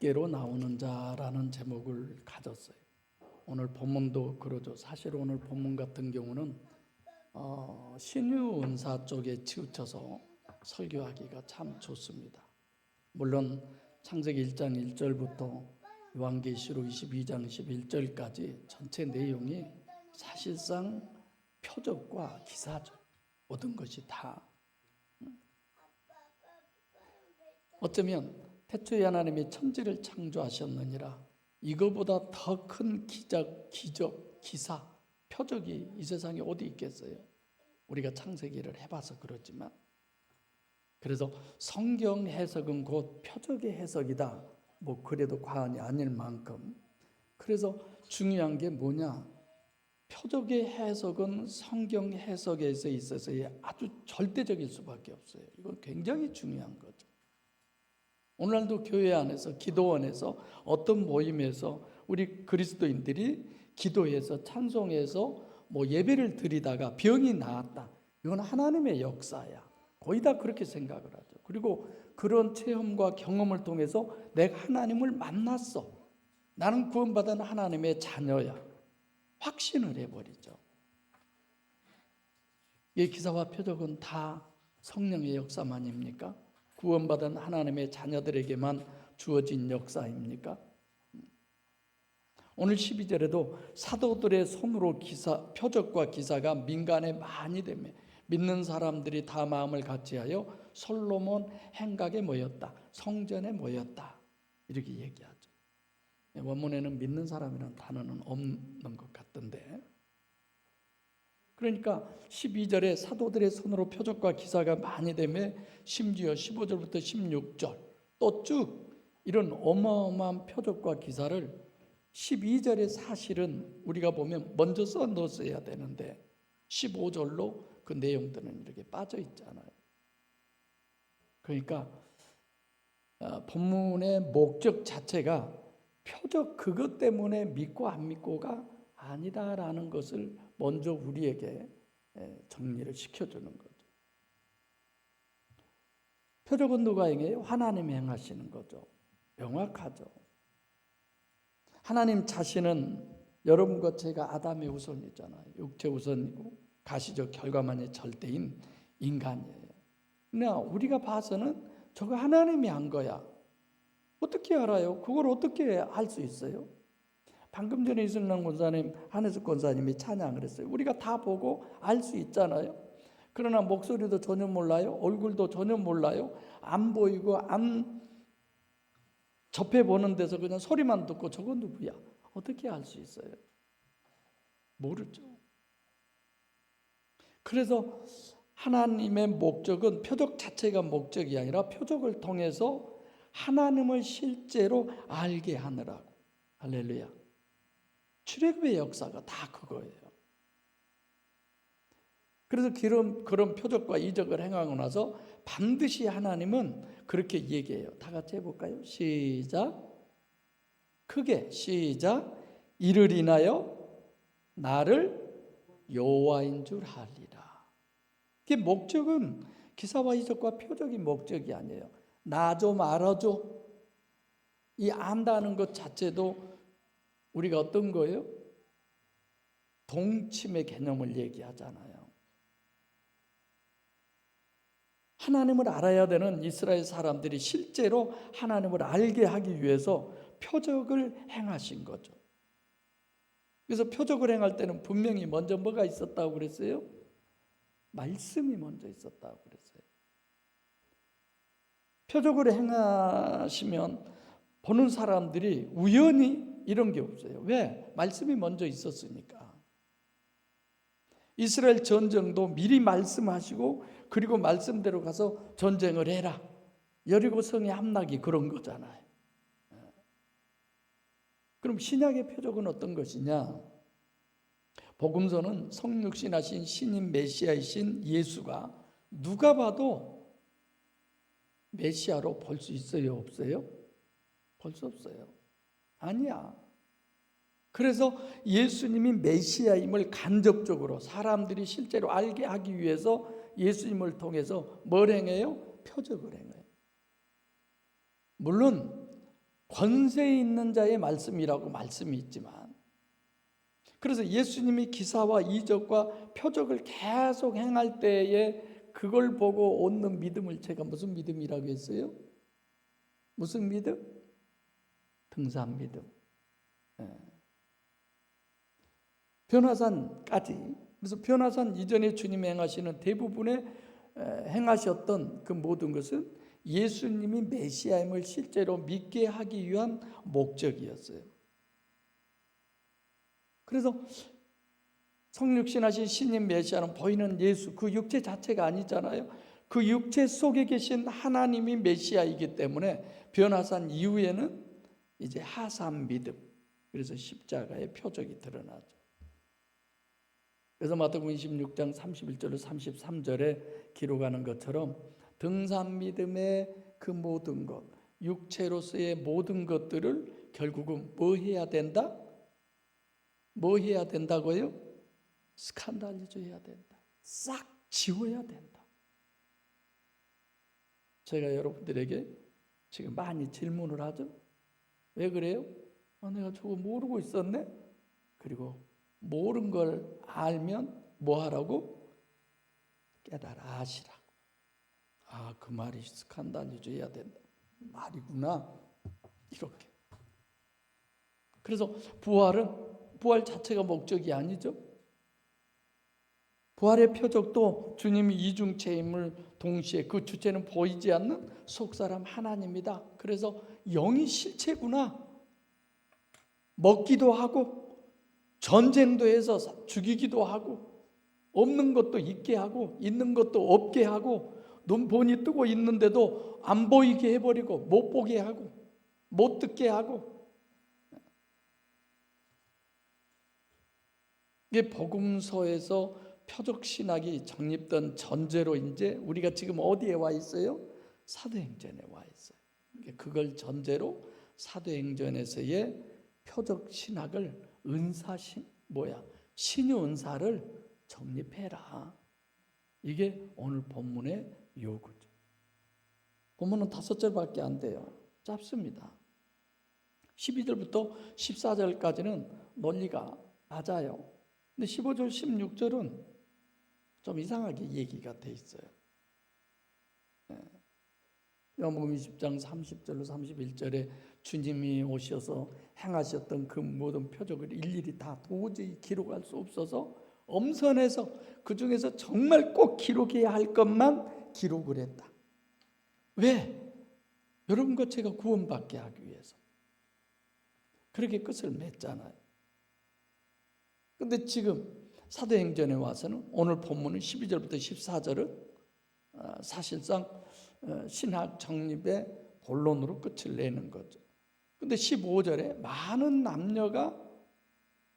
갓게로 나오는 자라는 제목을 가졌어요. 오늘 본문도 그러죠. 사실 오늘 본문 같은 경우는 신유 은사 쪽에 치우쳐서 설교하기가 참 좋습니다. 물론 창세기 1장 1절부터 요한계시록 22장 21절까지 전체 내용이 사실상 표적과 기사죠. 모든 것이 다. 어쩌면 태초에 하나님이 천지를 창조하셨느니라 이거보다 더 큰 기적, 기사, 표적이 이 세상에 어디 있겠어요? 우리가 창세기를 해봐서 그렇지만, 그래서 성경 해석은 곧 표적의 해석이다. 뭐 그래도 과언이 아닐 만큼. 그래서 중요한 게 뭐냐? 표적의 해석은 성경 해석에 있어서 아주 절대적일 수밖에 없어요. 이건 굉장히 중요한 거죠. 오늘날도 교회 안에서, 기도원에서, 어떤 모임에서 우리 그리스도인들이 기도해서 찬송해서 뭐 예배를 드리다가 병이 나았다. 이건 하나님의 역사야. 거의 다 그렇게 생각을 하죠. 그리고 그런 체험과 경험을 통해서 내가 하나님을 만났어. 나는 구원받은 하나님의 자녀야. 확신을 해버리죠. 이 기사와 표적은 다 성령의 역사만입니까? 구원받은 하나님의 자녀들에게만 주어진 역사입니까? 오늘 12절에도 사도들의 손으로 표적과 기사가 민간에 많이 되며 믿는 사람들이 다 마음을 같이하여 솔로몬 행각에 모였다. 성전에 모였다. 이렇게 얘기하죠. 원문에는 믿는 사람이라는 단어는 없는 것 같던데, 그러니까 12절에 사도들의 손으로 표적과 기사가 많이 되며 심지어 15절부터 16절 또 쭉 이런 어마어마한 표적과 기사를 12절에 사실은 우리가 보면 먼저 써넣었어야 되는데 15절로 그 내용들은 이렇게 빠져 있잖아요. 그러니까 본문의 목적 자체가 표적 그것 때문에 믿고 안 믿고가 아니다라는 것을 먼저 우리에게 정리를 시켜주는 거죠. 표적은 누가 행해요? 하나님이 행하시는 거죠. 명확하죠. 하나님 자신은 여러분과 제가 아담의 후손이잖아요. 육체 후손이고 가시적 결과만의 절대인 인간이에요. 그러나 우리가 봐서는 저거 하나님이 한 거야. 어떻게 알아요? 그걸 어떻게 알 수 있어요? 방금 전에 이승남 권사님, 한혜숙 권사님이 찬양을 했어요. 우리가 다 보고 알 수 있잖아요. 그러나 목소리도 전혀 몰라요. 얼굴도 전혀 몰라요. 안 보이고 안 접해보는 데서 그냥 소리만 듣고 저건 누구야? 어떻게 알 수 있어요? 모르죠. 그래서 하나님의 목적은 표적 자체가 목적이 아니라 표적을 통해서 하나님을 실제로 알게 하느라고. 할렐루야. 출애굽의 역사가 다 그거예요. 그래서 그런 표적과 이적을 행하고 나서 반드시 하나님은 그렇게 얘기해요. 다 같이 해볼까요? 시작. 크게 시작. 이를 인하여 나를 여호와인 줄 알리라. 그 목적은 기사와 이적과 표적이 목적이 아니에요. 나 좀 알아줘. 이 안다는 것 자체도 우리가 어떤 거예요? 동침의 개념을 얘기하잖아요. 하나님을 알아야 되는 이스라엘 사람들이 실제로 하나님을 알게 하기 위해서 표적을 행하신 거죠. 그래서 표적을 행할 때는 분명히 먼저 뭐가 있었다고 그랬어요? 말씀이 먼저 있었다고 그랬어요. 표적을 행하시면 보는 사람들이 우연히 이런 게 없어요. 왜? 말씀이 먼저 있었으니까. 이스라엘 전쟁도 미리 말씀하시고 그리고 말씀대로 가서 전쟁을 해라. 여리고 성의 함락이 그런 거잖아요. 그럼 신약의 표적은 어떤 것이냐? 복음서는 성육신하신 신인 메시아이신 예수가 누가 봐도 메시아로 볼 수 있어요? 없어요? 볼 수 없어요. 아니야. 그래서 예수님이 메시아임을 간접적으로 사람들이 실제로 알게 하기 위해서 예수님을 통해서 뭘 행해요? 표적을 행해요. 물론 권세 있는 자의 말씀이라고 말씀이 있지만, 그래서 예수님이 기사와 이적과 표적을 계속 행할 때에 그걸 보고 얻는 믿음을 제가 무슨 믿음이라고 했어요? 무슨 믿음? 등산 믿음. 변화산까지. 그래서 변화산 이전에 주님이 행하시는 대부분의 행하셨던 그 모든 것은 예수님이 메시아임을 실제로 믿게 하기 위한 목적이었어요. 그래서 성육신하신 신인 메시아는 보이는 예수, 그 육체 자체가 아니잖아요. 그 육체 속에 계신 하나님이 메시아이기 때문에 변화산 이후에는 이제 하산 믿음, 그래서 십자가의 표적이 드러나죠. 그래서 마태복음 26장 31절로 33절에 기록하는 것처럼 등산 믿음의 그 모든 것, 육체로서의 모든 것들을 결국은 뭐 해야 된다? 뭐 해야 된다고요? 스칸달리즈 해야 된다. 싹 지워야 된다. 제가 여러분들에게 지금 많이 질문을 하죠. 왜 그래요? 내가 저거 모르고 있었네? 그리고 모르는 걸 알면 뭐 하라고? 깨달아 아시라고. 그 말이 스칸달리즈 해야 된다 말이구나, 이렇게. 그래서 부활 자체가 목적이 아니죠. 부활의 표적도 주님이 이중체임을 동시에, 그 주체는 보이지 않는 속사람 하나님이다. 그래서 영이 실체구나. 먹기도 하고 전쟁도 해서 죽이기도 하고 없는 것도 있게 하고 있는 것도 없게 하고 눈본이 뜨고 있는데도 안 보이게 해버리고 못 보게 하고 못 듣게 하고. 이게 복음서에서 표적 신학이 정립된 전제로 이제 우리가 지금 어디에 와 있어요? 사도행전에 와 있어요. 그걸 전제로 사도행전에서의 표적 신학을 신유 은사를 정립해라. 이게 오늘 본문의 요구죠. 본문은 5절밖에 안 돼요. 짧습니다. 12절부터 14절까지는 논리가 맞아요. 근데 15절, 16절은 좀 이상하게 얘기가 돼 있어요. 요한복음 20장 30절로 31절에 주님이 오셔서 행하셨던 그 모든 표적을 일일이 다 도저히 기록할 수 없어서 엄선해서 그 중에서 정말 꼭 기록해야 할 것만 기록을 했다. 왜? 여러분과 제가 구원받게 하기 위해서. 그렇게 끝을 맺잖아요. 근데 지금 사도행전에 와서는 오늘 본문은 12절부터 14절은 사실상 신학 정립의 본론으로 끝을 내는 거죠. 근데 15절에 많은 남녀가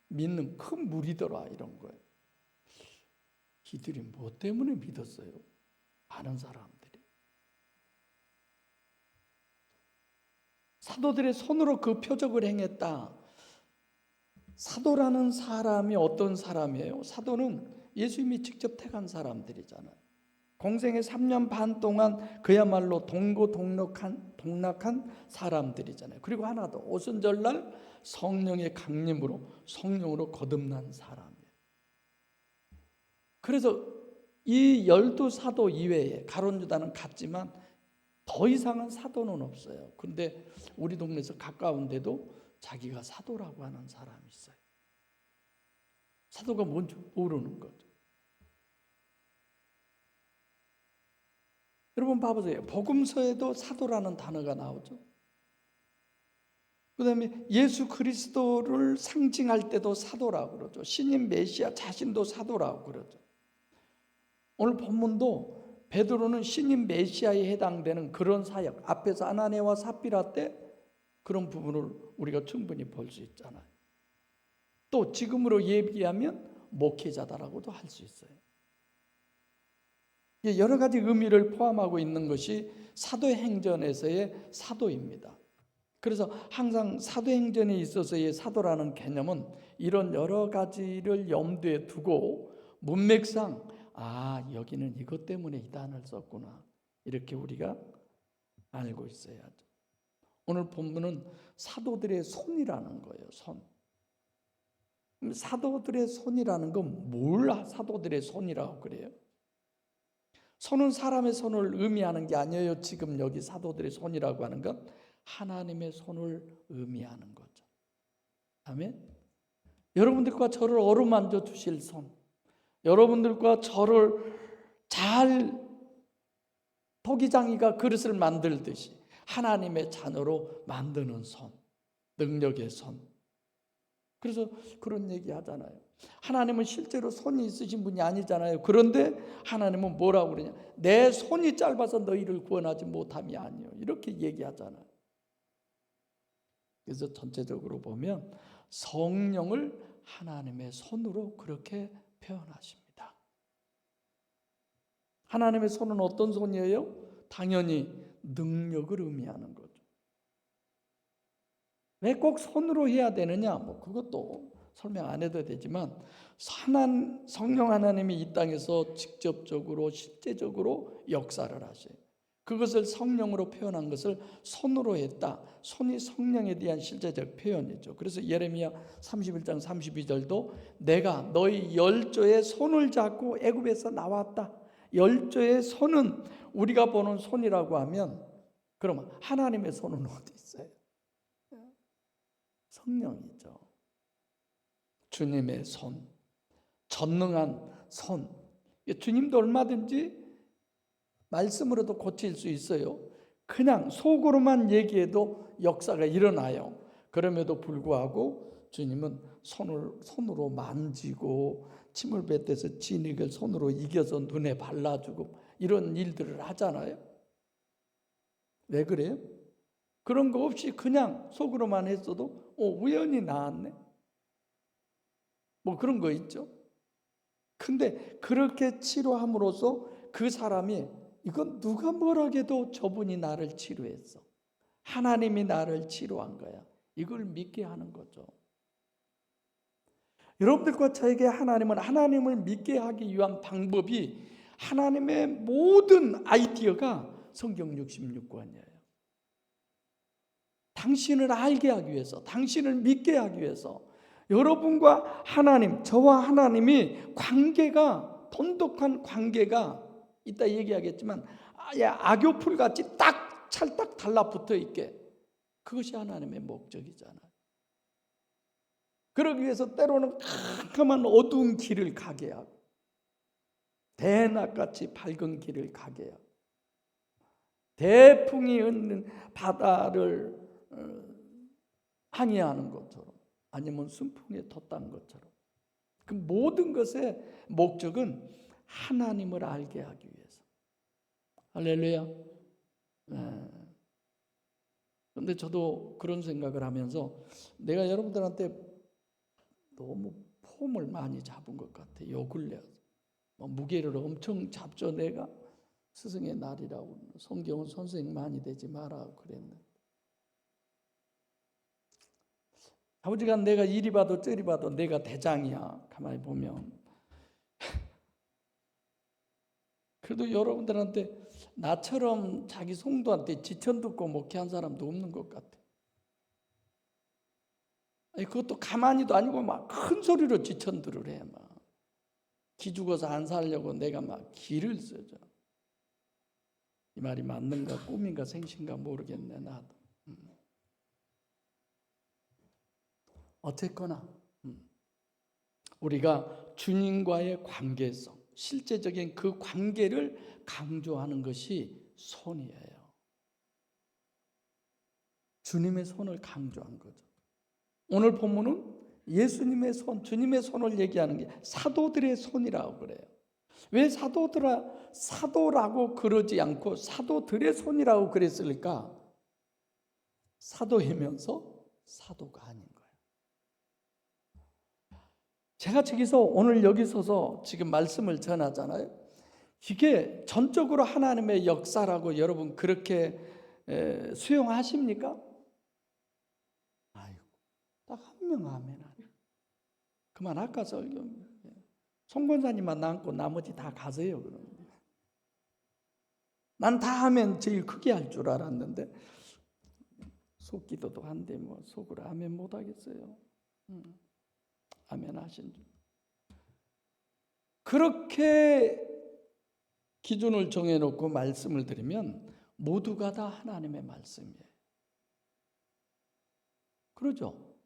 믿는 큰 무리더라, 이런 거예요. 이들이 뭐 때문에 믿었어요? 많은 사람들이. 사도들의 손으로 그 표적을 행했다. 사도라는 사람이 어떤 사람이에요? 사도는 예수님이 직접 택한 사람들이잖아요. 공생의 3년 반 동안 그야말로 동고동락한 사람들이잖아요. 그리고 하나 더, 오순절날 성령의 성령으로 거듭난 사람이에요. 그래서 이 12사도 이외에 가룟 유다는 갔지만 더 이상은 사도는 없어요. 근데 우리 동네에서 가까운데도 자기가 사도라고 하는 사람이 있어요. 사도가 뭔지 모르는 거죠. 여러분 봐보세요. 복음서에도 사도라는 단어가 나오죠. 그 다음에 예수 그리스도를 상징할 때도 사도라고 그러죠. 신인 메시아 자신도 사도라고 그러죠. 오늘 본문도 베드로는 신인 메시아에 해당되는 그런 사역, 앞에서 아나니아와 삽비라 때 그런 부분을 우리가 충분히 볼 수 있잖아요. 또 지금으로 얘기하면 목회자다라고도 할 수 있어요. 여러 가지 의미를 포함하고 있는 것이 사도행전에서의 사도입니다. 그래서 항상 사도행전에 있어서의 사도라는 개념은 이런 여러 가지를 염두에 두고 문맥상 여기는 이것 때문에 이 단어를 썼구나, 이렇게 우리가 알고 있어야죠. 오늘 본문은 사도들의 손이라는 거예요. 손. 사도들의 손이라는 건 뭘 사도들의 손이라고 그래요? 손은 사람의 손을 의미하는 게 아니에요. 지금 여기 사도들의 손이라고 하는 건 하나님의 손을 의미하는 거죠. 아멘. 여러분들과 저를 어루만져 주실 손, 여러분들과 저를 잘 토기장이가 그릇을 만들듯이 하나님의 자녀로 만드는 손, 능력의 손. 그래서 그런 얘기 하잖아요. 하나님은 실제로 손이 있으신 분이 아니잖아요. 그런데 하나님은 뭐라고 그러냐? 내 손이 짧아서 너희를 구원하지 못함이 아니요. 이렇게 얘기하잖아요. 그래서 전체적으로 보면 성령을 하나님의 손으로 그렇게 표현하십니다. 하나님의 손은 어떤 손이에요? 당연히 능력을 의미하는 거죠. 왜 꼭 손으로 해야 되느냐? 그것도 설명 안 해도 되지만 성령 하나님이 이 땅에서 직접적으로 실제적으로 역사를 하셔요. 그것을 성령으로 표현한 것을 손으로 했다. 손이 성령에 대한 실제적 표현이죠. 그래서 예레미야 31장 32절도 내가 너희 열조의 손을 잡고 애굽에서 나왔다. 열조의 손은 우리가 보는 손이라고 하면 그러면 하나님의 손은 어디 있어요? 성령이죠. 주님의 손, 전능한 손. 주님도 얼마든지 말씀으로도 고칠 수 있어요. 그냥 속으로만 얘기해도 역사가 일어나요. 그럼에도 불구하고 주님은 손으로 만지고 침을 뱉어서 진흙을 손으로 이겨서 눈에 발라주고 이런 일들을 하잖아요. 왜 그래요? 그런 거 없이 그냥 속으로만 했어도 우연히 나았네. 그런 거 있죠. 근데 그렇게 치료함으로써 그 사람이 이건 누가 뭐라해도 저분이 나를 치료했어. 하나님이 나를 치료한 거야. 이걸 믿게 하는 거죠. 여러분들과 저에게 하나님을 믿게 하기 위한 방법이 하나님의 모든 아이디어가 성경 66권이에요. 당신을 알게 하기 위해서, 당신을 믿게 하기 위해서 여러분과 하나님, 저와 하나님이 관계가 돈독한 관계가 이따 얘기하겠지만 악교풀같이 딱 찰딱 달라붙어 있게 그것이 하나님의 목적이잖아요. 그러기 위해서 때로는 캄캄한 어두운 길을 가게 하고 대낮같이 밝은 길을 가게 하고 대풍이 있는 바다를 항해하는 것처럼 아니면 순풍에 텄다는 것처럼 그 모든 것의 목적은 하나님을 알게 하기 위해서. 할렐루야. 그런데 저도 그런 생각을 하면서 내가 여러분들한테 너무 폼을 많이 잡은 것 같아요. 요 근래 무게를 엄청 잡죠. 내가 스승의 날이라고 성경은 선생 많이 되지 마라 그랬는데 아버지가 내가 이리 봐도 저리 봐도 내가 대장이야. 가만히 보면 그래도 여러분들한테 나처럼 자기 성도한테 지천 듣고 목회한 사람도 없는 것 같아. 아니, 그것도 가만히도 아니고 막 큰 소리로 지천들을 해. 막 기죽어서 안 살려고 내가 막 기를 써줘. 이 말이 맞는가 꿈인가 생신가 모르겠네 나도. 어쨌거나 우리가 주님과의 관계성, 실제적인 그 관계를 강조하는 것이 손이에요. 주님의 손을 강조한 거죠. 오늘 본문은 예수님의 손, 주님의 손을 얘기하는 게 사도들의 손이라고 그래요. 왜 사도라고 그러지 않고 사도들의 손이라고 그랬을까? 사도이면서 사도가 아닌 거예요. 제가 오늘 여기 서서 지금 말씀을 전하잖아요. 이게 전적으로 하나님의 역사라고 여러분 그렇게 수용하십니까? 아이고, 딱 한 명 아멘. 그만 아까 송 권사님만 남고 나머지 다 가세요. 그럼 난 다 하면 제일 크게 할 줄 알았는데 속기도도 한데 뭐 속으로 아멘 못 하겠어요. 아멘 하신 줄. 그렇게 기준을 정해놓고 말씀을 드리면 모두가 다 하나님의 말씀이에요. 그러죠?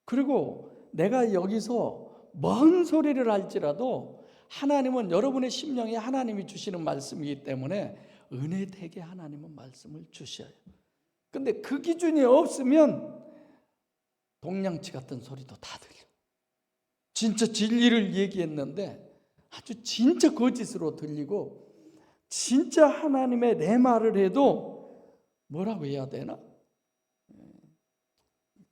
그리고 내가 여기서 뭔 소리를 할지라도 하나님은 여러분의 심령에 하나님이 주시는 말씀이기 때문에 은혜 되게 하나님은 말씀을 주셔요. 근데 그 기준이 없으면 동냥치 같은 소리도 다 들려. 진짜 진리를 얘기했는데 아주 진짜 거짓으로 들리고, 진짜 하나님의 내 말을 해도 뭐라고 해야 되나?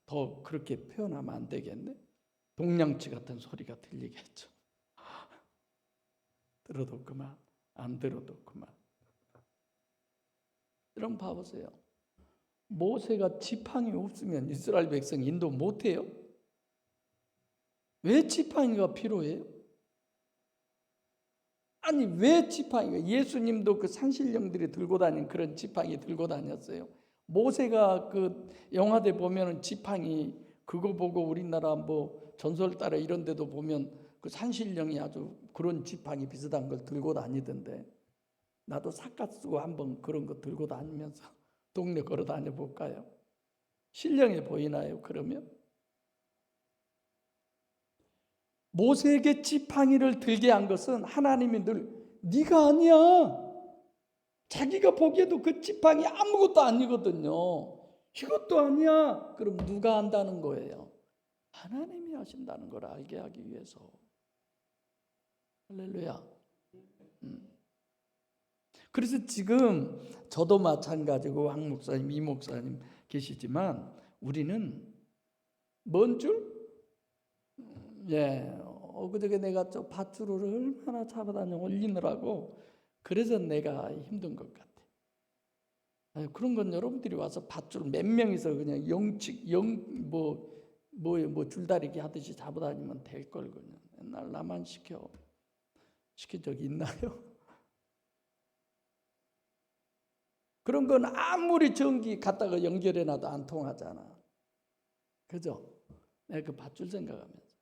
더 그렇게 표현하면 안 되겠네. 동냥치 같은 소리가 들리겠죠. 들어도 그만, 안 들어도 그만. 여러분 봐보세요. 모세가 지팡이 없으면 이스라엘 백성 인도 못해요? 왜 지팡이가 필요해요? 아니 왜 지팡이가? 예수님도 그 산신령들이 들고 다닌 그런 지팡이 들고 다녔어요. 모세가 그 영화대 보면은 지팡이 그거 보고 우리나라 뭐 전설 따라 이런 데도 보면 그 산신령이 아주 그런 지팡이 비슷한 걸 들고 다니던데, 나도 삿갓 쓰고 한번 그런 거 들고 다니면서 동네 걸어 다녀 볼까요? 신령해 보이나요? 그러면 모세에게 지팡이를 들게 한 것은 하나님이 늘 네가 아니야. 자기가 보기에도 그 지팡이 아무것도 아니거든요. 이것도 아니야. 그럼 누가 한다는 거예요? 하나님이 하신다는 걸 알게 하기 위해서. 할렐루야. 그래서 지금 저도 마찬가지고 황 목사님, 이 목사님 계시지만 우리는 뭔 줄? 그저께 내가 저 밧줄을 얼마나 잡아다녀 올리느라고 그래서 내가 힘든 것 같아. 그런 건 여러분들이 와서 밧줄 몇 명이서 그냥 줄다리기 하듯이 잡아다니면 될 걸. 그냥 맨날 나만 시킨 적이 있나요? 그런 건 아무리 전기 갖다가 연결해놔도 안 통하잖아. 그죠? 내가 그 밧줄 생각하면서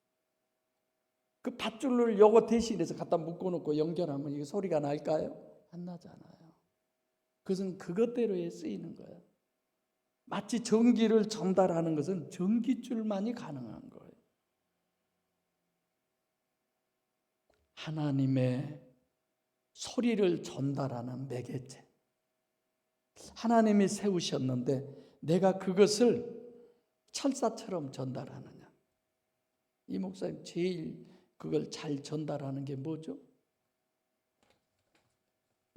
그 밧줄을 요거 대신해서 갖다 묶어놓고 연결하면 이게 소리가 날까요? 안 나잖아요. 그것은 그것대로에 쓰이는 거예요. 마치 전기를 전달하는 것은 전기줄만이 가능한 거예요. 하나님의 소리를 전달하는 매개체, 하나님이 세우셨는데 내가 그것을 철사처럼 전달하느냐. 이 목사님 제일 그걸 잘 전달하는 게 뭐죠?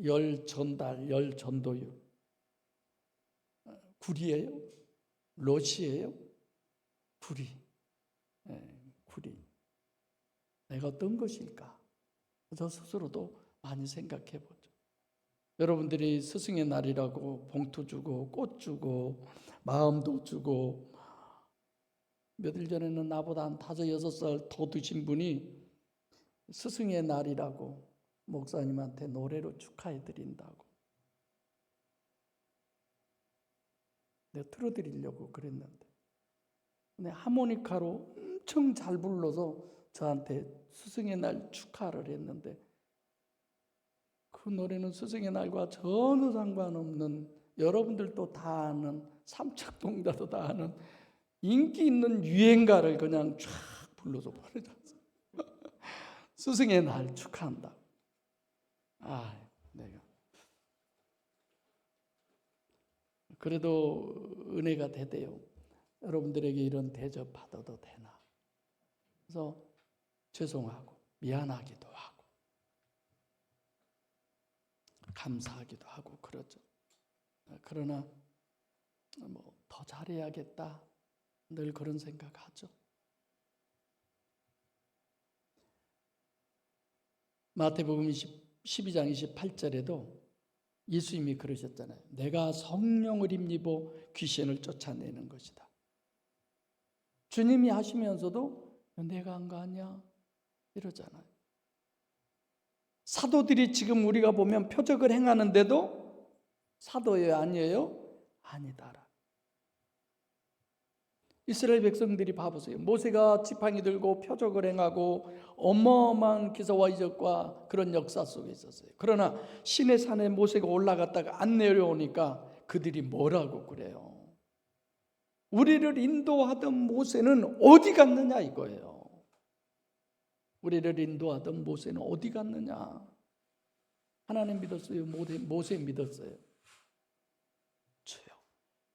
열 전달, 열 전도율. 구리예요? 롯이에요? 구리. 구리. 내가 어떤 것일까? 저 스스로도 많이 생각해 보죠. 여러분들이 스승의 날이라고 봉투 주고 꽃 주고 마음도 주고, 며칠 전에는 나보다 한 5, 6살 더 드신 분이 스승의 날이라고 목사님한테 노래로 축하해 드린다고. 내가 틀어드리려고 그랬는데 근데 하모니카로 엄청 잘 불러서 저한테 스승의 날 축하를 했는데, 그 노래는 스승의 날과 전혀 상관없는, 여러분들도 다 아는, 삼척동자도 다 아는 인기 있는 유행가를 그냥 쫙 불러서 보내줬어. 스승의 날 축하한다. 내가 그래도 은혜가 되대요. 여러분들에게 이런 대접 받아도 되나? 그래서 죄송하고 미안하기도 하고 감사하기도 하고 그러죠. 그러나 더 잘해야겠다, 늘 그런 생각하죠. 마태복음 12장 28절에도 예수님이 그러셨잖아요. 내가 성령을 힘입어 귀신을 쫓아내는 것이다. 주님이 하시면서도 내가 한 거 아니야? 이러잖아요. 사도들이 지금 우리가 보면 표적을 행하는데도 사도예요? 아니에요? 아니다라. 이스라엘 백성들이 봐보세요. 모세가 지팡이 들고 표적을 행하고 어마어마한 기사와 이적과 그런 역사 속에 있었어요. 그러나 시내 산에 모세가 올라갔다가 안 내려오니까 그들이 뭐라고 그래요? 우리를 인도하던 모세는 어디 갔느냐 이거예요. 우리를 인도하던 모세는 어디 갔느냐? 하나님 믿었어요? 모세 믿었어요? 저요.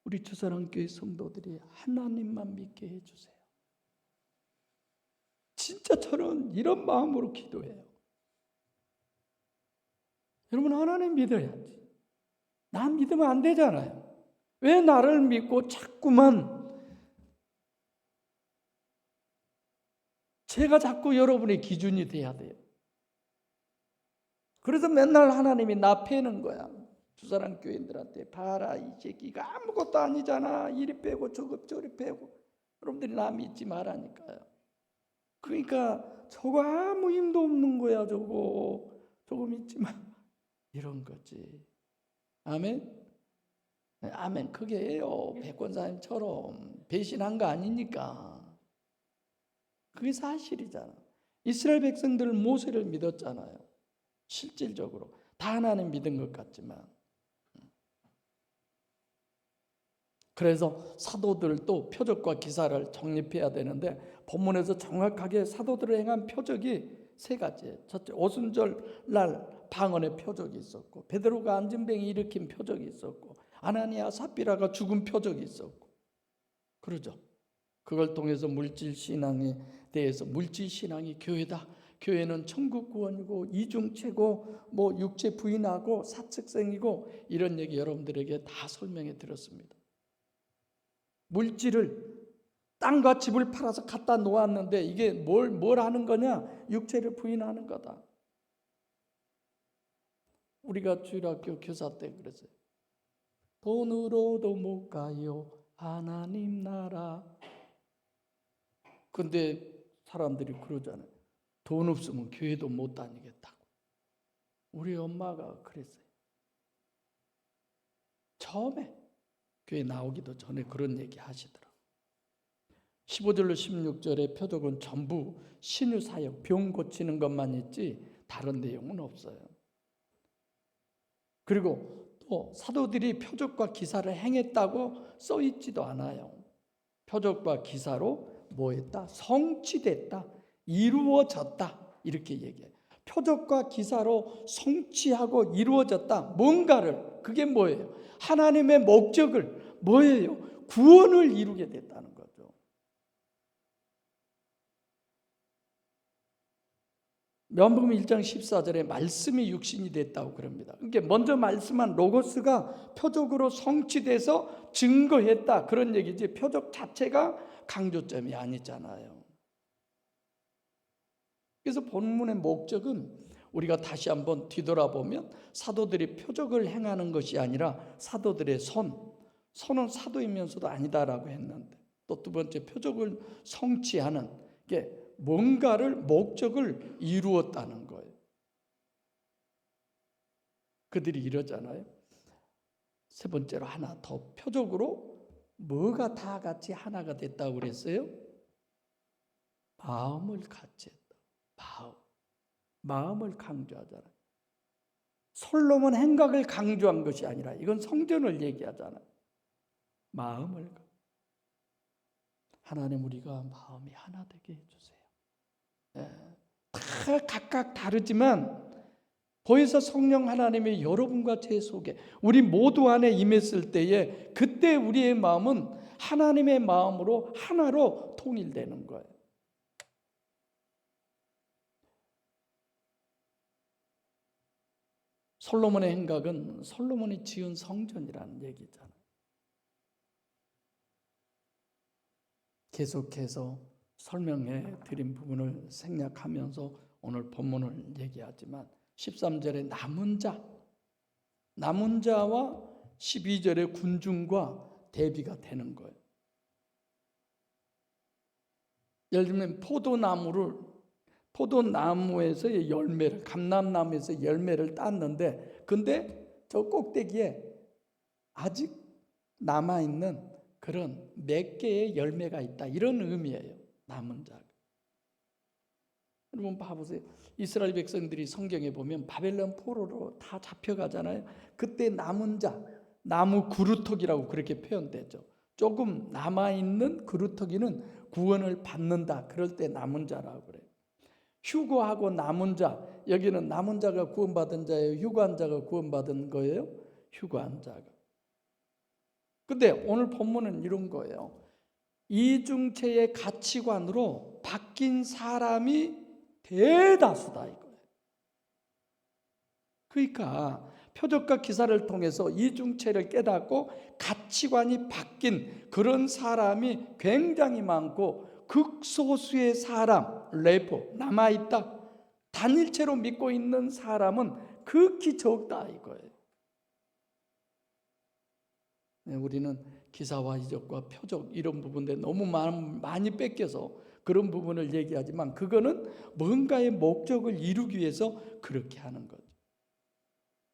우리 주사랑교회 성도들이 하나님만 믿게 해주세요. 진짜 저는 이런 마음으로 기도해요. 여러분, 하나님 믿어야지. 나 믿으면 안 되잖아요. 왜 나를 믿고 자꾸만 제가 자꾸 여러분의 기준이 돼야 돼요. 그래서 맨날 하나님이 나 패는 거야. 주사랑 교인들한테 봐라, 이 새끼가 아무것도 아니잖아. 이리 빼고 저리 빼고. 여러분들이 나 믿지 말라니까요. 그러니까 저거 아무 힘도 없는 거야. 저거 믿지 마. 이런 거지. 아멘. 아멘. 그게요. 백권사님처럼 배신한 거 아니니까. 그게 사실이잖아. 이스라엘 백성들은 모세를 믿었잖아요. 실질적으로 다 하나님 믿은 것 같지만. 그래서 사도들도 표적과 기사를 정립해야 되는데 본문에서 정확하게 사도들을 행한 표적이 세 가지예요. 첫째, 오순절 날 방언의 표적이 있었고, 베드로가 안진뱅이 일으킨 표적이 있었고, 아나니아 삽비라가 죽은 표적이 있었고, 그러죠. 그걸 통해서 물질 신앙에 대해서 물질 신앙이 교회다. 교회는 천국 구원이고 이중체고 뭐 육체 부인하고 사측생이고 이런 얘기 여러분들에게 다 설명해 드렸습니다. 물질을 땅과 집을 팔아서 갖다 놓았는데 이게 뭘 하는 거냐? 육체를 부인하는 거다. 우리가 주일학교 교사 때 그랬어요. 돈으로도 못 가요 하나님 나라. 근데 사람들이 그러잖아요. 돈 없으면 교회도 못 다니겠다고. 우리 엄마가 그랬어요. 처음에 교회 나오기도 전에 그런 얘기 하시더라고요. 15절로 16절의 표적은 전부 신유사역, 병 고치는 것만 있지 다른 내용은 없어요. 그리고 또 사도들이 표적과 기사를 행했다고 써있지도 않아요. 표적과 기사로 뭐 했다? 성취됐다. 이루어졌다. 이렇게 얘기해요. 표적과 기사로 성취하고 이루어졌다. 뭔가를, 그게 뭐예요? 하나님의 목적을, 뭐예요? 구원을 이루게 됐다는 거죠. 요한복음 1장 14절에 말씀이 육신이 됐다고 그럽니다. 그러니까 먼저 말씀한 로고스가 표적으로 성취돼서 증거했다. 그런 얘기지 표적 자체가 강조점이 아니잖아요. 그래서 본문의 목적은 우리가 다시 한번 뒤돌아보면 사도들이 표적을 행하는 것이 아니라 사도들의 손은 사도이면서도 아니다라고 했는데, 또 두 번째 표적을 성취하는 게 뭔가를 목적을 이루었다는 거예요. 그들이 이러잖아요. 세 번째로 하나 더 표적으로 뭐가 다 같이 하나가 됐다고 그랬어요? 마음을 같이 했다. 마음을 강조하잖아요. 솔로몬 행각을 강조한 것이 아니라 이건 성전을 얘기하잖아요. 마음을. 하나님, 우리가 마음이 하나 되게 해주세요. 다 각각 다르지만 거기서 성령 하나님이 여러분과 제 속에 우리 모두 안에 임했을 때에 그때 우리의 마음은 하나님의 마음으로 하나로 통일되는 거예요. 솔로몬의 행각은 솔로몬이 지은 성전이라는 얘기잖아요. 계속해서 설명해 드린 부분을 생략하면서 오늘 본문을 얘기하지만 13절에 남은 자와 12절의 군중과 대비가 되는 거예요. 예를 들면 포도나무에서의 열매를, 감람나무에서 열매를 땄는데 근데 저 꼭대기에 아직 남아있는 그런 몇 개의 열매가 있다, 이런 의미예요. 남은 자가. 여러분 봐보세요. 이스라엘 백성들이 성경에 보면 바벨론 포로로 다 잡혀가잖아요. 그때 남은 자, 나무 그루터기라고 그렇게 표현되죠. 조금 남아있는 그루터기는 구원을 받는다. 그럴 때 남은 자라고 그래요. 휴거하고 남은 자, 여기는 남은 자가 구원받은 자예요, 휴거한 자가 구원받은 거예요? 휴거한 자가. 근데 오늘 본문은 이런 거예요. 이중체의 가치관으로 바뀐 사람이 대다수다 이거예요. 그러니까 표적과 기사를 통해서 이중체를 깨닫고 가치관이 바뀐 그런 사람이 굉장히 많고, 극소수의 사람, 레포, 남아있다. 단일체로 믿고 있는 사람은 극히 적다 이거예요. 우리는 기사와 이적과 표적 이런 부분에 너무 많이 뺏겨서 그런 부분을 얘기하지만, 그거는 뭔가의 목적을 이루기 위해서 그렇게 하는 거죠.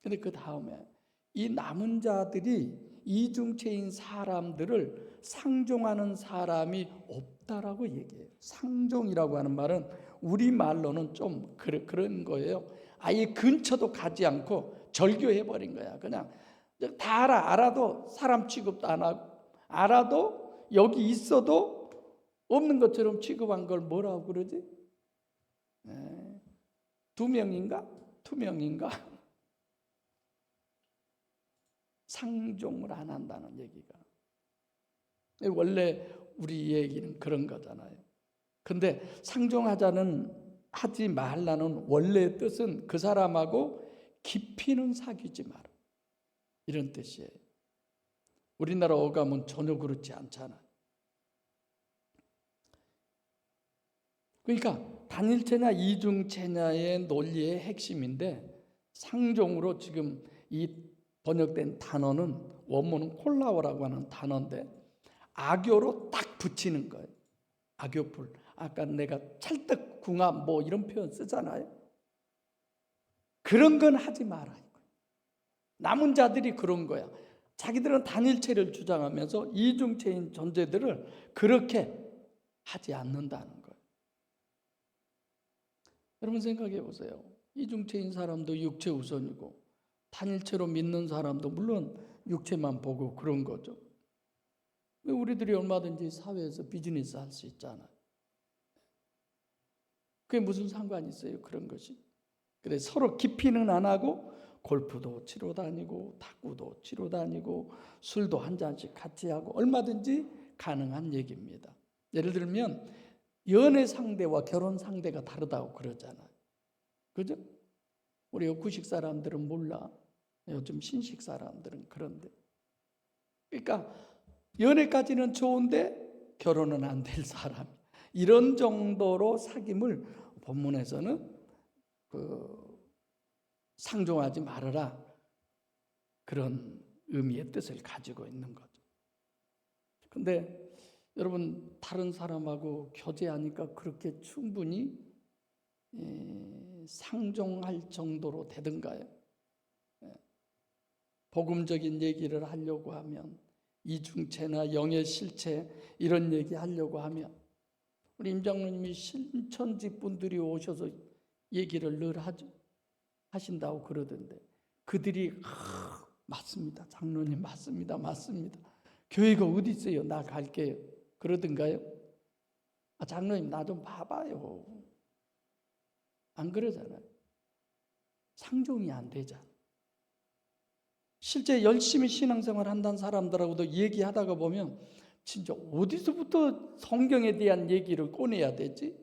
근데 그 다음에 이 남은 자들이 이중체인 사람들을 상종하는 사람이 없다라고 얘기해요. 상종이라고 하는 말은 우리말로는 좀 그런 거예요. 아예 근처도 가지 않고 절교해버린 거야. 그냥 다 알아도 사람 취급도 안 하고, 알아도 여기 있어도 없는 것처럼 취급한 걸 뭐라고 그러지? 두명인가? 투명인가? 상종을 안 한다는 얘기가. 원래 우리 얘기는 그런 거잖아요. 근데 하지 말라는 원래의 뜻은 그 사람하고 깊이는 사귀지 마라, 이런 뜻이에요. 우리나라 어감은 전혀 그렇지 않잖아요. 그러니까 단일체냐 이중체냐의 논리의 핵심인데, 상종으로 지금 이 번역된 단어는 원문은 콜라오라고 하는 단어인데, 악교로 딱 붙이는 거예요. 악교풀. 아까 내가 찰떡궁합 뭐 이런 표현 쓰잖아요. 그런 건 하지 마라. 남은 자들이 그런 거야. 자기들은 단일체를 주장하면서 이중체인 존재들을 그렇게 하지 않는다는 거예요. 여러분 생각해 보세요. 이중체인 사람도 육체 우선이고, 단일체로 믿는 사람도 물론 육체만 보고 그런 거죠. 우리들이 얼마든지 사회에서 비즈니스 할 수 있잖아요. 그게 무슨 상관이 있어요, 그런 것이? 그래, 서로 깊이는 안 하고 골프도 치러 다니고 탁구도 치러 다니고 술도 한 잔씩 같이 하고 얼마든지 가능한 얘기입니다. 예를 들면 연애 상대와 결혼 상대가 다르다고 그러잖아요. 그죠? 우리 구식 사람들은 몰라. 요즘 신식 사람들은 그런데. 그러니까 연애까지는 좋은데 결혼은 안 될 사람, 이런 정도로 사귐을 본문에서는 상종하지 말아라, 그런 의미의 뜻을 가지고 있는 거죠. 근데 여러분, 다른 사람하고 교제하니까 그렇게 충분히 상종할 정도로 되던가요? 복음적인 얘기를 하려고 하면, 이중체나 영의 실체 이런 얘기 하려고 하면, 우리 임 장로님이 신천지 분들이 오셔서 얘기를 늘 하신다고 그러던데, 그들이 맞습니다, 장로님 맞습니다, 교회가 어디 있어요, 나 갈게요, 그러던가요? 장로님 나 좀 봐봐요, 안 그러잖아요. 상종이 안 되잖아. 실제 열심히 신앙생활 한다는 사람들하고도 얘기하다가 보면 진짜 어디서부터 성경에 대한 얘기를 꺼내야 되지?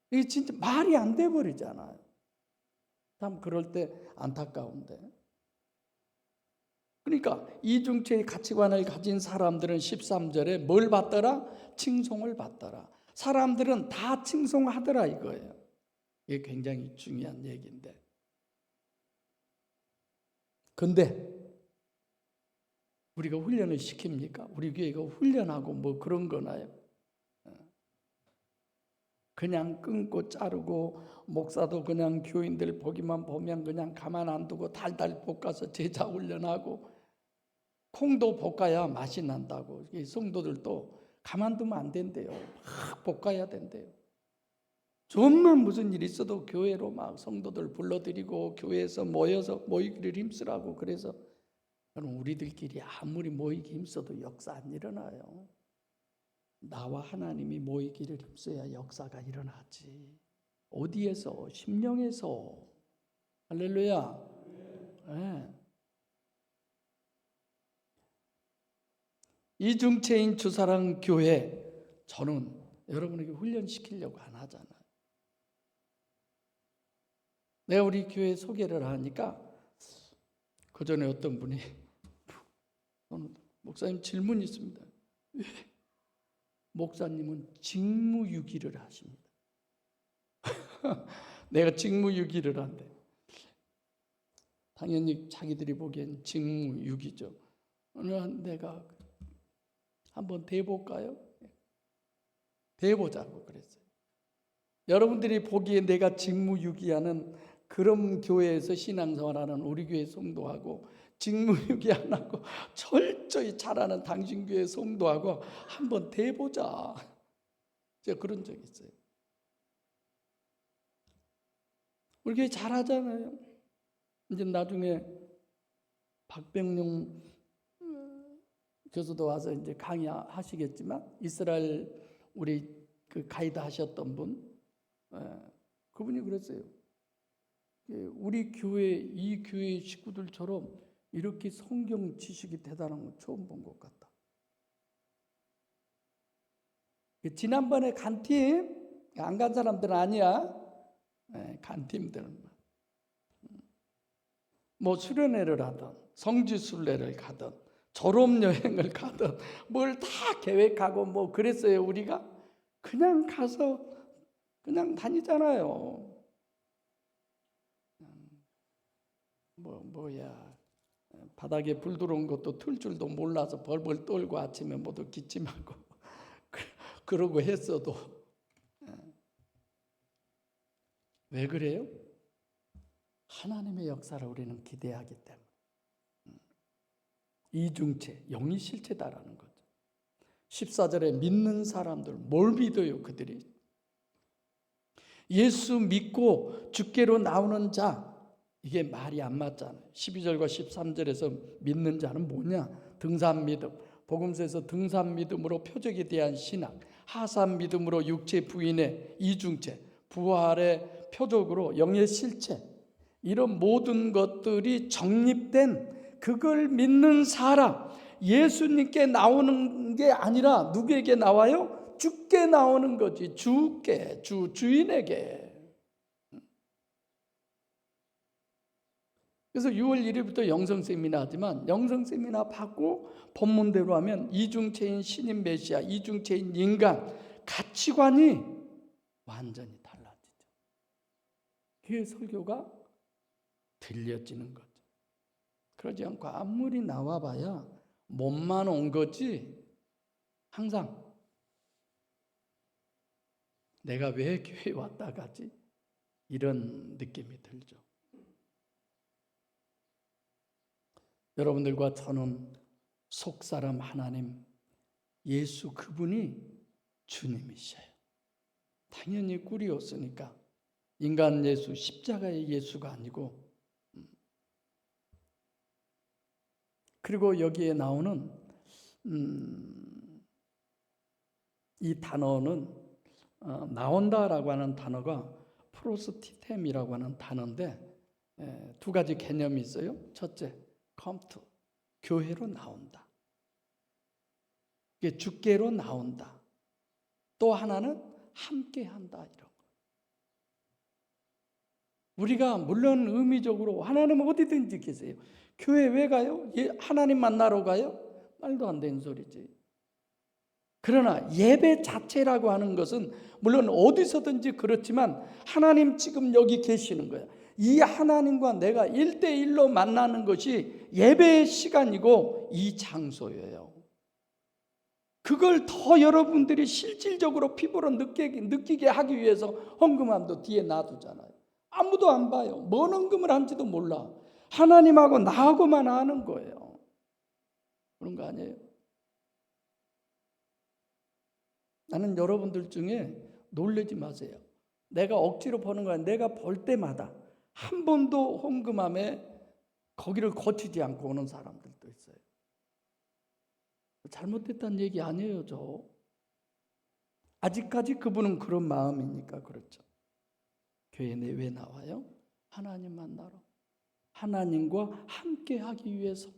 이게 진짜 말이 안 돼 버리잖아요. 참 그럴 때 안타까운데. 그러니까 이중체의 가치관을 가진 사람들은 13절에 뭘 받더라? 칭송을 받더라. 사람들은 다 칭송하더라 이거예요. 이게 굉장히 중요한 얘기인데. 근데 우리가 훈련을 시킵니까? 우리 교회가 훈련하고 뭐 그런 거나요? 그냥 끊고 자르고, 목사도 그냥 교인들 보기만 보면 그냥 가만 안 두고 달달 볶아서 제자 훈련하고, 콩도 볶아야 맛이 난다고. 이 성도들도 가만두면 안 된대요. 막 볶아야 된대요. 좀만 무슨 일 있어도 교회로 막 성도들 불러들이고 교회에서 모이기를 힘쓰라고. 그래서 그럼 우리들끼리 아무리 모이기 힘써도 역사 안 일어나요. 나와 하나님이 모이기를 힘써야 역사가 일어나지. 어디에서? 심령에서. 할렐루야. 네. 이중체인 주사랑 교회, 저는 여러분에게 훈련시키려고 안 하잖아요. 내가 우리 교회 소개를 하니까 그 전에 어떤 분이 목사님 질문이 있습니다. 왜 목사님은 직무유기를 하십니다. 내가 직무유기를 한대. 당연히 자기들이 보기엔 직무유기죠. 어느 한 내가 한번 대볼까요? 대보자고 그랬어요. 여러분들이 보기에 내가 직무유기하는 그런 교회에서 신앙생활하는 우리 교회 성도하고 직무유기 안 하고 철저히 잘하는 당신 교회 성도하고 한번 대보자. 제가 그런 적이 있어요. 우리 교회 잘하잖아요. 이제 나중에 박병용 교수도 와서 이제 강의하시겠지만 이스라엘 우리 그 가이드 하셨던 분, 그분이 그랬어요. 우리 교회 이 교회 식구들처럼 이렇게 성경 지식이 대단한 건 처음 본 것 같다. 지난번에 간 팀, 안 간 사람들은 아니야. 간 팀들은 뭐 수련회를 하든 성지순례를 가든 졸업여행을 가든 뭘 다 계획하고 뭐 그랬어요. 우리가 그냥 가서 그냥 다니잖아요. 뭐야 바닥에 불 들어온 것도 틀 줄도 몰라서 벌벌 떨고 아침에 모두 기침하고 그러고 했어도 왜 그래요? 하나님의 역사를 우리는 기대하기 때문에. 이중체, 영이 실체다라는 거죠. 14절에 믿는 사람들, 뭘 믿어요 그들이? 예수 믿고 주께로 나오는 자, 이게 말이 안 맞잖아요. 12절과 13절에서 믿는 자는 뭐냐? 등산 믿음, 복음서에서 등산 믿음으로 표적에 대한 신앙, 하산 믿음으로 육체 부인의 이중체, 부활의 표적으로 영의 실체, 이런 모든 것들이 정립된 그걸 믿는 사람, 예수님께 나오는 게 아니라 누구에게 나와요? 주께 나오는 거지. 주께, 주인에게. 그래서 6월 1일부터 영성 세미나 하지만 영성 세미나 받고 본문대로 하면 이중체인 신인 메시아, 이중체인 인간 가치관이 완전히 달라지죠. 그게 설교가 들려지는 거죠. 그러지 않고 아무리 나와봐야 몸만 온 거지 항상 내가 왜 교회에 왔다 가지? 이런 느낌이 들죠. 여러분들과 저는 속사람 하나님 예수 그분이 주님이셔요. 당연히 꿀이었으니까 인간 예수 십자가의 예수가 아니고 그리고 여기에 나오는 이 단어는 나온다라고 하는 단어가 프로스티템이라고 하는 단어인데 두 가지 개념이 있어요. 첫째, come to, 교회로 나온다. 이게 주께로 나온다. 또 하나는 함께한다. 이런 거. 우리가 물론 의미적으로 하나님은 어디든지 계세요. 교회 왜 가요? 하나님 만나러 가요? 말도 안 되는 소리지. 그러나 예배 자체라고 하는 것은 물론 어디서든지 그렇지만 하나님 지금 여기 계시는 거야. 이 하나님과 내가 1대1로 만나는 것이 예배의 시간이고 이 장소예요. 그걸 더 여러분들이 실질적으로 피부로 느끼게 하기 위해서 헌금함도 뒤에 놔두잖아요. 아무도 안 봐요. 뭔 헌금을 한지도 몰라. 하나님하고 나하고만 아는 거예요. 그런 거 아니에요? 나는 여러분들 중에 놀라지 마세요. 내가 억지로 버는 거 아니라 내가 벌 때마다 한 번도 헌금함에 거기를 거치지 않고 오는 사람들도 있어요. 잘못됐다는 얘기 아니에요, 저. 아직까지 그분은 그런 마음이니까 그렇죠. 교회 내 왜 나와요? 하나님 만나러. 하나님과 함께 하기 위해서.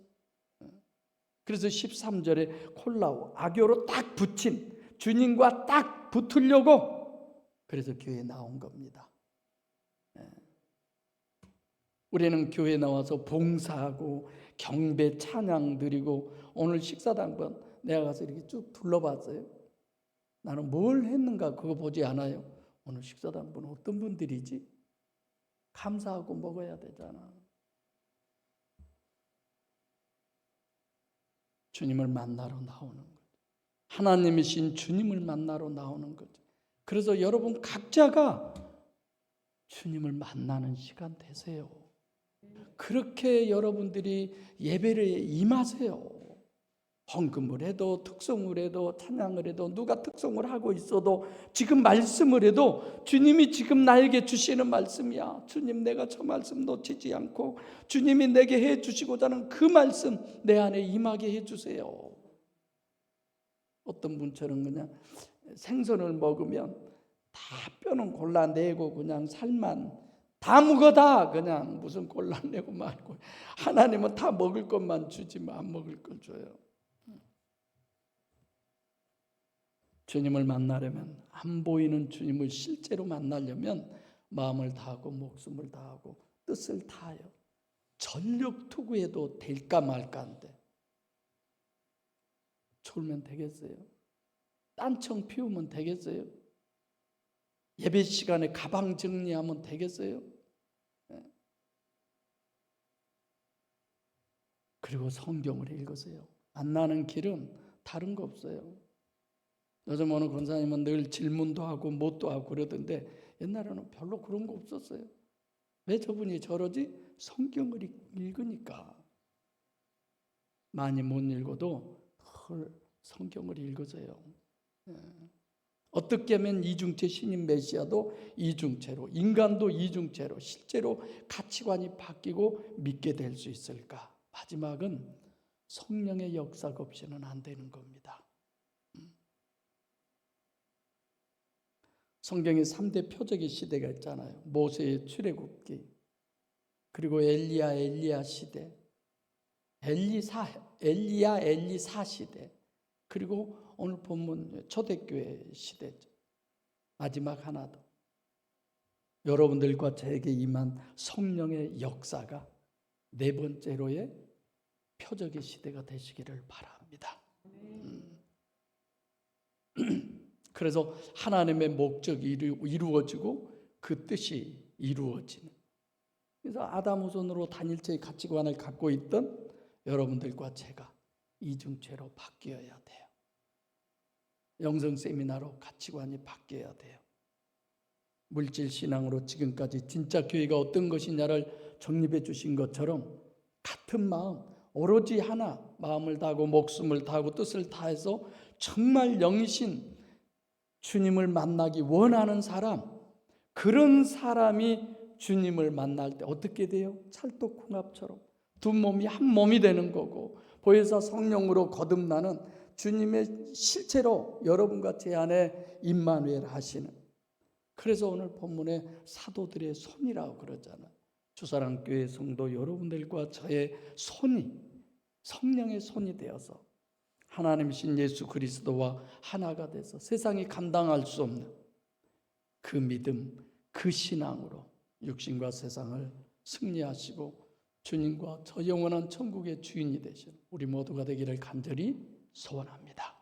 그래서 13절에 콜라오, 악교로 딱 붙인 주님과 딱 붙으려고 그래서 교회에 나온 겁니다. 우리는 교회에 나와서 봉사하고 경배 찬양 드리고 오늘 식사도 한번 내가 가서 이렇게 쭉 둘러봤어요. 나는 뭘 했는가 그거 보지 않아요. 오늘 식사도 한번 어떤 분들이지? 감사하고 먹어야 되잖아. 주님을 만나러 나오는 거죠. 하나님이신 주님을 만나러 나오는 거죠. 그래서 여러분 각자가 주님을 만나는 시간 되세요. 그렇게 여러분들이 예배를 임하세요. 헌금을 해도 특송을 해도 찬양을 해도 누가 특송을 하고 있어도 지금 말씀을 해도 주님이 지금 나에게 주시는 말씀이야. 주님 내가 저 말씀 놓치지 않고 주님이 내게 해주시고자 하는 그 말씀 내 안에 임하게 해주세요. 어떤 분처럼 그냥 생선을 먹으면 다 뼈는 골라내고 그냥 살만 다 묵어다 그냥 무슨 골라내고 말고 하나님은 다 먹을 것만 주지 안 먹을 걸 줘요. 주님을 만나려면 안 보이는 주님을 실제로 만나려면 마음을 다하고 목숨을 다하고 뜻을 다하여 전력 투구해도 될까 말까인데 졸면 되겠어요? 딴청 피우면 되겠어요? 예배 시간에 가방 정리하면 되겠어요? 그리고 성경을 읽으세요. 만나는 길은 다른 거 없어요. 요즘 어느 권사님은 늘 질문도 하고 뭣도 하고 그러던데 옛날에는 별로 그런 거 없었어요. 왜 저분이 저러지? 성경을 읽으니까. 많이 못 읽어도 성경을 읽으세요. 어떻게 하면 이중체 신인 메시아도 이중체로, 인간도 이중체로 실제로 가치관이 바뀌고 믿게 될 수 있을까? 마지막은 성령의 역사가 없이는 안 되는 겁니다. 성경에 3대 표적의 시대가 있잖아요. 모세의 출애굽기, 그리고 엘리야 시대, 엘리사 시대, 그리고 오늘 본문 초대교회 시대죠. 마지막 하나 더. 여러분들과 저에게 임한 성령의 역사가 네 번째로의 표적의 시대가 되시기를 바랍니다. 그래서 하나님의 목적이 이루어지고 그 뜻이 이루어지는. 그래서 아담 후손으로 단일체의 가치관을 갖고 있던 여러분들과 제가 이중체로 바뀌어야 돼요. 영성 세미나로 가치관이 바뀌어야 돼요. 물질 신앙으로 지금까지 진짜 교회가 어떤 것이냐를 정립해 주신 것처럼 같은 마음, 오로지 하나 마음을 다하고 목숨을 다하고 뜻을 다해서 정말 영이신 주님을 만나기 원하는 사람, 그런 사람이 주님을 만날 때 어떻게 돼요? 찰떡궁합처럼 두 몸이 한 몸이 되는 거고 보혜사 성령으로 거듭나는 주님의 실제로 여러분과 제 안에 임마누엘 하시는. 그래서 오늘 본문에 사도들의 손이라고 그러잖아요. 주사랑교회 성도 여러분들과 저의 손이 성령의 손이 되어서 하나님이신 예수 그리스도와 하나가 돼서 세상이 감당할 수 없는 그 믿음, 그 신앙으로 육신과 세상을 승리하시고 주님과 저 영원한 천국의 주인이 되신 우리 모두가 되기를 간절히 소원합니다.